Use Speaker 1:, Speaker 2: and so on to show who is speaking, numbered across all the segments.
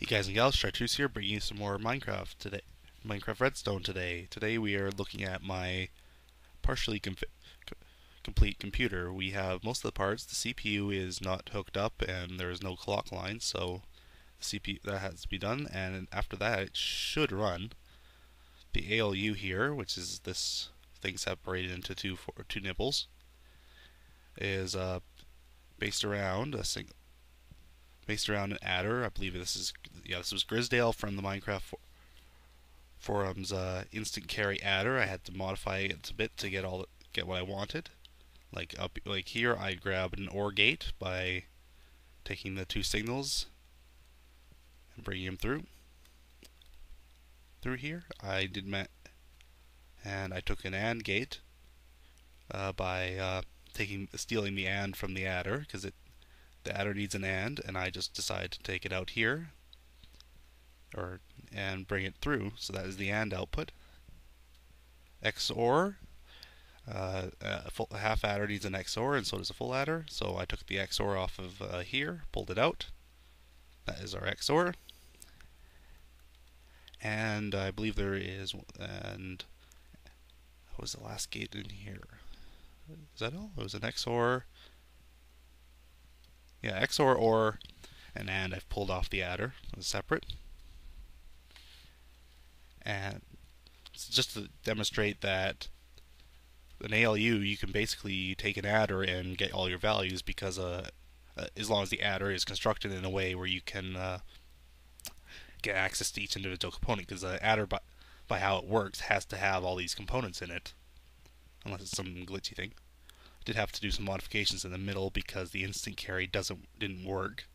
Speaker 1: Hey guys and gals, Chartreuse here, bringing you some more Minecraft today. Minecraft Redstone today. Today we are looking at my partially complete computer. We have most of the parts. The CPU is not hooked up, and there is no clock line, so the CPU that has to be done. And after that, it should run. The ALU here, which is this thing separated into two nibbles, is based around an adder. I believe this was Grizdale from the Minecraft forums instant carry adder. I had to modify it a bit to get what I wanted. Like here, I grabbed an OR gate by taking the two signals and bringing them through here. And I took an AND gate by stealing the AND from the adder, because the adder needs an and I just decided to take it out here, and bring it through. So that is the AND output. XOR, a half adder needs an XOR, and so does a full adder. So I took the XOR off of here, pulled it out. That is our XOR. And I believe there is, and what was the last gate in here? Is that all? It was an XOR. Yeah, XOR, OR, and AND I've pulled off the adder as separate. And it's just to demonstrate that an ALU, you can basically take an adder and get all your values, because as long as the adder is constructed in a way where you can get access to each individual component, because the adder, by how it works, has to have all these components in it, unless it's some glitchy thing. Did have to do some modifications in the middle because the instant carry didn't work,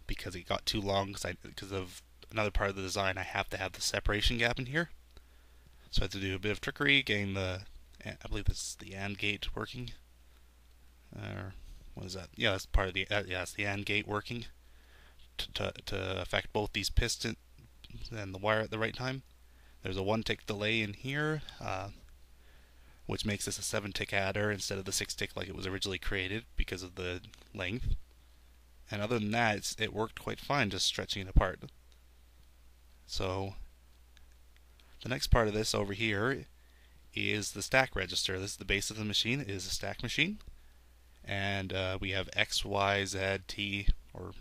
Speaker 1: because it got too long, because of another part of the design. I have to have the separation gap in here, so I had to do a bit of trickery getting I believe this is the AND gate working. What is that? Yeah, that's part of the it's the AND gate working to affect both these pistons and the wire at the right time. There's a 1-tick delay in here, which makes this a 7-tick adder instead of the 6-tick like it was originally created because of the length. And other than that, it worked quite fine, just stretching it apart. So the next part of this over here is the stack register. This is the base of the machine. It is a stack machine, and we have X, Y, Z, T, or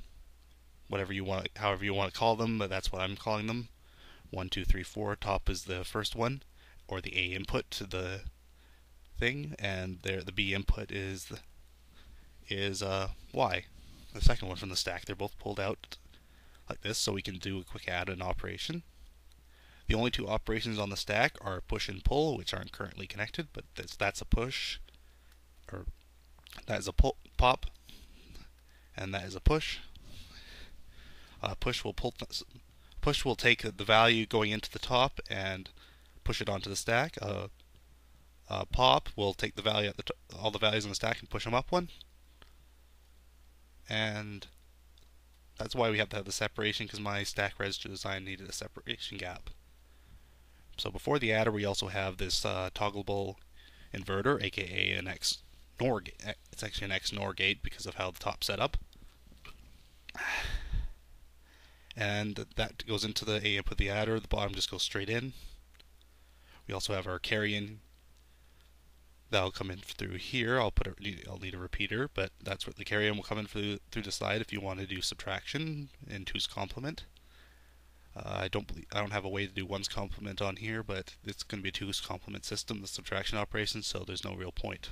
Speaker 1: however you want to call them, but that's what I'm calling them. 1, 2, 3, 4. Top is the first one, or the A input to the thing, and the B input is Y, the second one from the stack. They're both pulled out like this, so we can do a quick add and operation. The only two operations on the stack are push and pull, which aren't currently connected, but that's a push, or that is a pop, and that is a push. Push will take the value going into the top and push it onto the stack. Pop will take the value at all the values in the stack and push them up one. And that's why we have to have the separation, because my stack register design needed a separation gap. So before the adder, we also have this toggleable inverter, aka an XNOR gate. It's actually an XNOR gate because of how the top's set up. And that goes into the A input of the adder. The bottom just goes straight in. We also have our carry-in. That'll come in through here. I'll need a repeater, but that's where the carry-in will come in through the side if you want to do subtraction in 2's complement. I don't have a way to do 1's complement on here, but it's going to be a 2's complement system, the subtraction operation, so there's no real point.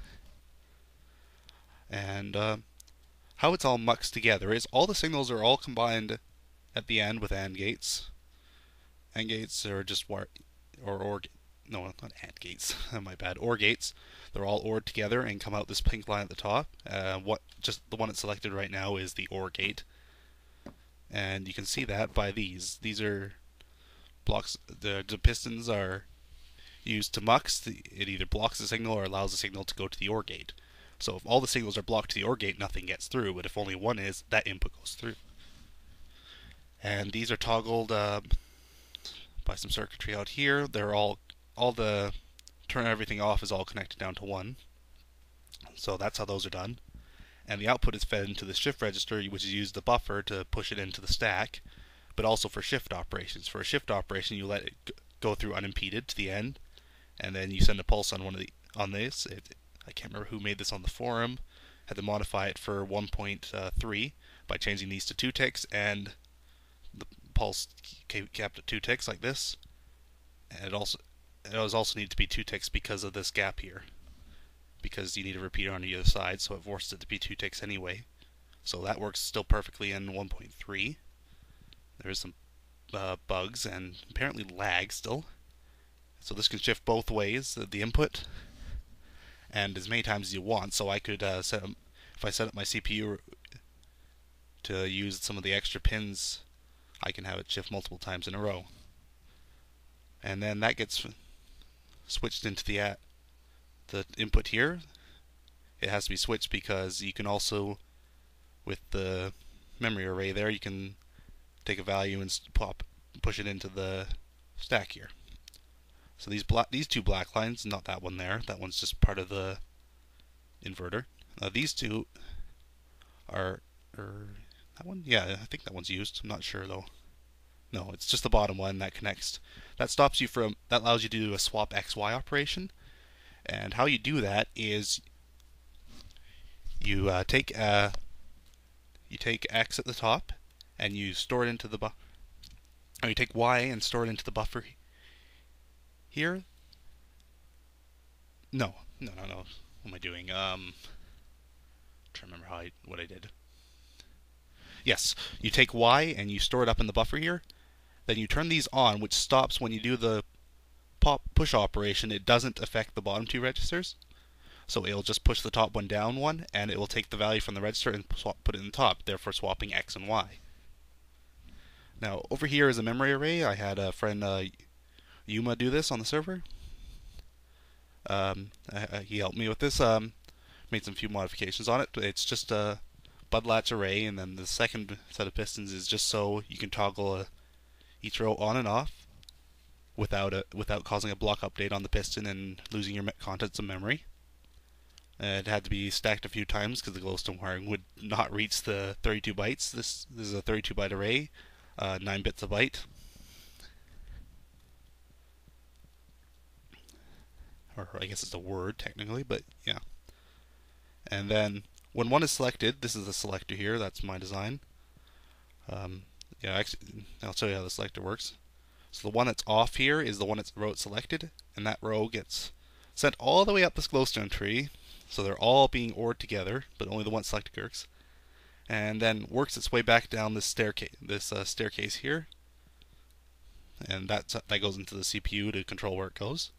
Speaker 1: And how it's all muxed together is all the signals are all combined at the end with AND gates. AND gates are just no, not AND gates. My bad. OR gates. They're all ORed together and come out this pink line at the top. Just the one that's selected right now is the OR gate, and you can see that by these. These are blocks. The pistons are used to mux. It either blocks the signal or allows the signal to go to the OR gate. So if all the signals are blocked to the OR gate, nothing gets through. But if only one is, that input goes through. And these are toggled by some circuitry out here. They're all the turn everything off is all connected down to 1. So that's how those are done. And the output is fed into the shift register, which is used the buffer to push it into the stack. but also for shift operations. For a shift operation, you let it go through unimpeded to the end, and then you send a pulse on this. I can't remember who made this on the forum. Had to modify it for 1.3 by changing these to 2 ticks, and the pulse kept at 2 ticks like this. And it also needed to be 2 ticks because of this gap here, because you need a repeater on the other side, so it forced it to be 2 ticks anyway. So that works still perfectly in 1.3. There's some bugs and apparently lag still. So this can shift both ways, the input, and as many times as you want. So I could if I set up my CPU to use some of the extra pins, I can have it shift multiple times in a row. And then that gets switched into the input here. It has to be switched because you can also, with the memory array there, you can take a value and push it into the stack here. So these two black lines, not that one there, that one's just part of the inverter. These two are, that one? Yeah, I think that one's used. I'm not sure though. No, it's just the bottom one that connects. That allows you to do a swap XY operation. And how you do that is you take X at the top and you store it into the buffer. Or you take Y and store it into the buffer here. No. What am I doing? I'm trying to remember what I did. Yes, you take Y and you store it up in the buffer here. Then you turn these on, which stops when you do the push operation. It doesn't affect the bottom 2 registers. So it'll just push the top one down one, and it will take the value from the register and put it in the top, therefore swapping X and Y. Now, over here is a memory array. I had a friend, Yuma, do this on the server. He helped me with this. Made some few modifications on it. It's just a bud latch array, and then the second set of pistons is just so you can toggle each row on and off without causing a block update on the piston and losing your contents of memory. It had to be stacked a few times because the glowstone wiring would not reach the 32 bytes. This is a 32 byte array, 9 bits a byte. Or I guess it's a word technically, but yeah. And then when one is selected, this is the selector here, that's my design. I'll show you how the selector works. So the one that's off here is the row it's selected, and that row gets sent all the way up this glowstone tree. So they're all being ORed together, but only the one selected works. And then works its way back down this staircase here. And that goes into the CPU to control where it goes.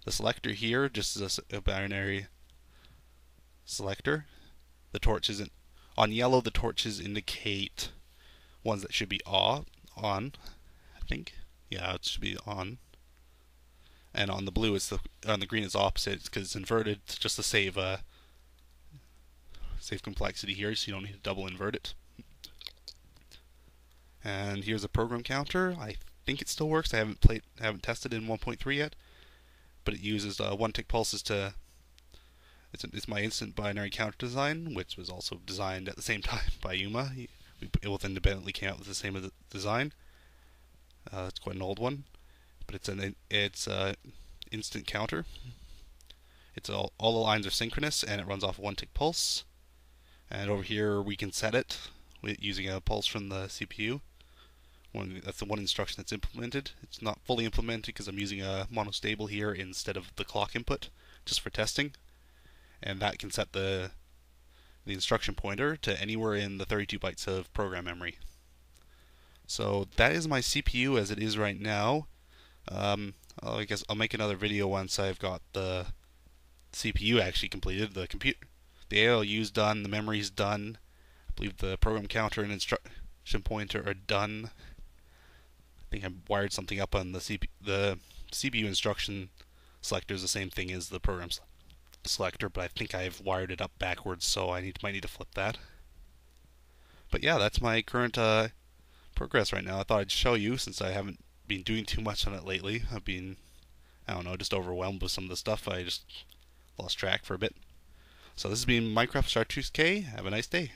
Speaker 1: The selector here just is a binary selector. The torches on yellow, the torches indicate ones that should be on, I think. Yeah, it should be on. And on the blue, on the green, it's opposite because it's inverted just to save complexity here, so you don't need to double invert it. And here's a program counter. I think it still works. I haven't tested it in 1.3 yet, but it uses 1 tick pulses to. It's my instant binary counter design, which was also designed at the same time by Yuma. It both independently came out with the same design. It's quite an old one, but it's an instant counter. It's all the lines are synchronous, and it runs off a 1 tick pulse. And over here we can set it using a pulse from the CPU. That's the one instruction that's implemented. It's not fully implemented because I'm using a monostable here instead of the clock input, just for testing. And that can set the instruction pointer to anywhere in the 32 bytes of program memory. So that is my CPU as it is right now. I guess I'll make another video once I've got the CPU actually completed. The ALU's done, the memory's done. I believe the program counter and instruction pointer are done. I think I wired something up on the CPU instruction selector is the same thing as the program selector, but I think I've wired it up backwards, so I might need to flip that. But yeah, that's my current progress right now. I thought I'd show you since I haven't been doing too much on it lately. I've been, I don't know, just overwhelmed with some of the stuff. I just lost track for a bit. So this has been Minecraft Chartreuse K. Have a nice day.